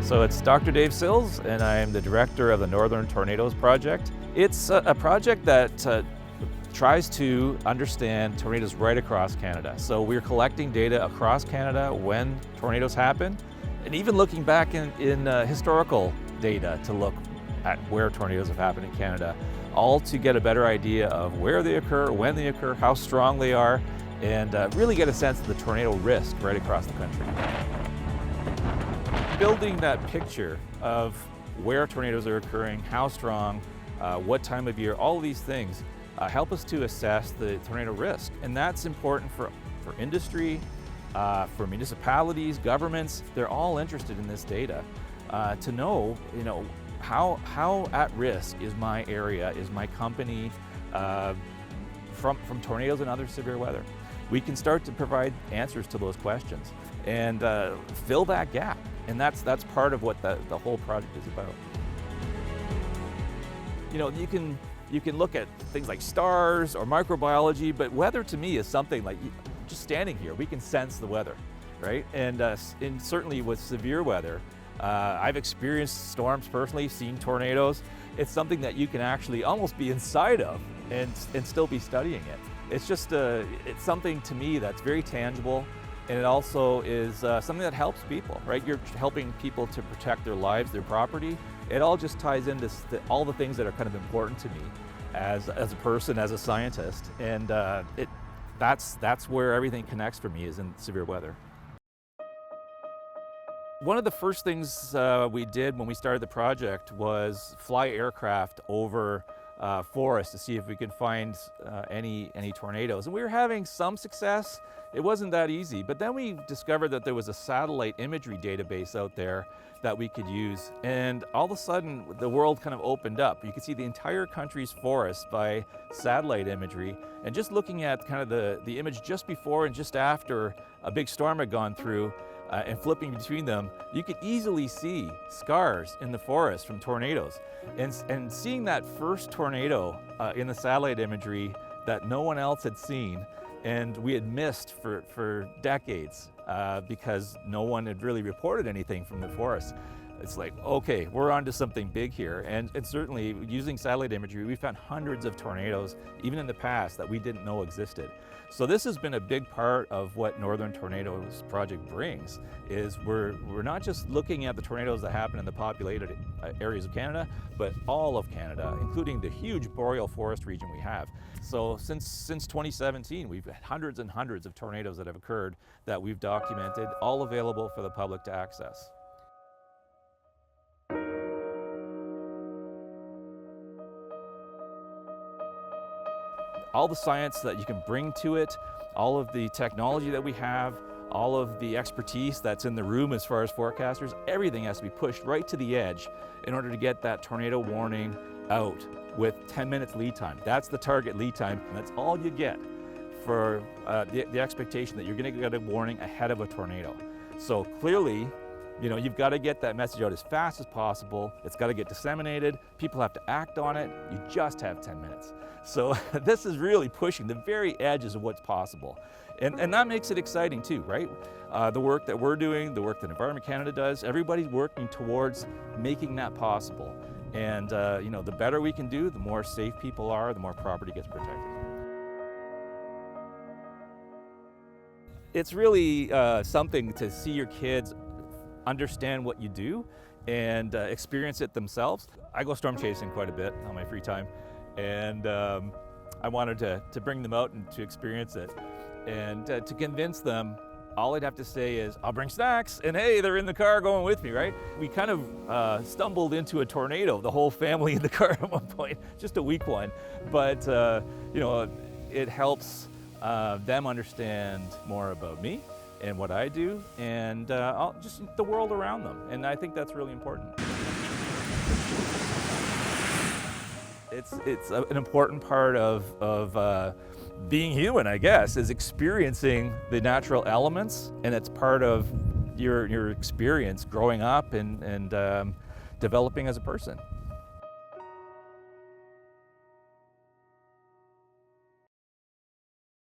So it's Dr. Dave Sills, and I am the director of the Northern Tornadoes Project. It's a project that tries to understand tornadoes right across Canada. So we're collecting data across Canada when tornadoes happen, and even looking back in historical data to look at where tornadoes have happened in Canada, all to get a better idea of where they occur, when they occur, how strong they are, and really get a sense of the tornado risk right across the country. Building that picture of where tornadoes are occurring, how strong, what time of year, all of these things help us to assess the tornado risk. And that's important for industry, for municipalities, governments. They're all interested in this data to know, how at risk is my area, is my company from tornadoes and other severe weather. We can start to provide answers to those questions and fill that gap. And that's part of what the whole project is about. You can look at things like stars or microbiology, but weather to me is something like just standing here, we can sense the weather, right? And certainly with severe weather, I've experienced storms personally, seen tornadoes. It's something that you can actually almost be inside of and still be studying it. It's just it's something to me that's very tangible, and it also is something that helps people, right? You're helping people to protect their lives, their property. It all just ties into all the things that are kind of important to me as a person, as a scientist, and that's where everything connects for me, is in severe weather. One of the first things we did when we started the project was fly aircraft over forests to see if we could find any tornadoes. And we were having some success. It wasn't that easy, but then we discovered that there was a satellite imagery database out there that we could use. And all of a sudden, the world kind of opened up. You could see the entire country's forests by satellite imagery. And just looking at kind of the image just before and just after a big storm had gone through, and flipping between them, you could easily see scars in the forest from tornadoes. And seeing that first tornado in the satellite imagery that no one else had seen, and we had missed for decades because no one had really reported anything from the forest. It's like, okay, we're onto something big here. And certainly using satellite imagery, we found hundreds of tornadoes, even in the past, that we didn't know existed. So this has been a big part of what Northern Tornadoes Project brings, is we're not just looking at the tornadoes that happen in the populated areas of Canada, but all of Canada, including the huge boreal forest region we have. So since 2017, we've had hundreds and hundreds of tornadoes that have occurred that we've documented, all available for the public to access. All the science that you can bring to it, all of the technology that we have, all of the expertise that's in the room as far as forecasters, everything has to be pushed right to the edge in order to get that tornado warning out with 10 minutes lead time. That's the target lead time, and that's all you get for the expectation that you're going to get a warning ahead of a tornado. So clearly, you've got to get that message out as fast as possible. It's got to get disseminated. People have to act on it. You just have 10 minutes. So this is really pushing the very edges of what's possible. And that makes it exciting too, right? The work that we're doing, the work that Environment Canada does, everybody's working towards making that possible. And the better we can do, the more safe people are, the more property gets protected. It's really something to see your kids understand what you do and experience it themselves. I go storm chasing quite a bit on my free time, and I wanted to bring them out and to experience it. And to convince them, all I'd have to say is, I'll bring snacks, and hey, they're in the car going with me, right? We kind of stumbled into a tornado, the whole family in the car at one point, just a weak one. But it helps them understand more about me and what I do, and just the world around them. And I think that's really important. It's an important part of being human, I guess, is experiencing the natural elements, and it's part of your experience growing up and developing as a person.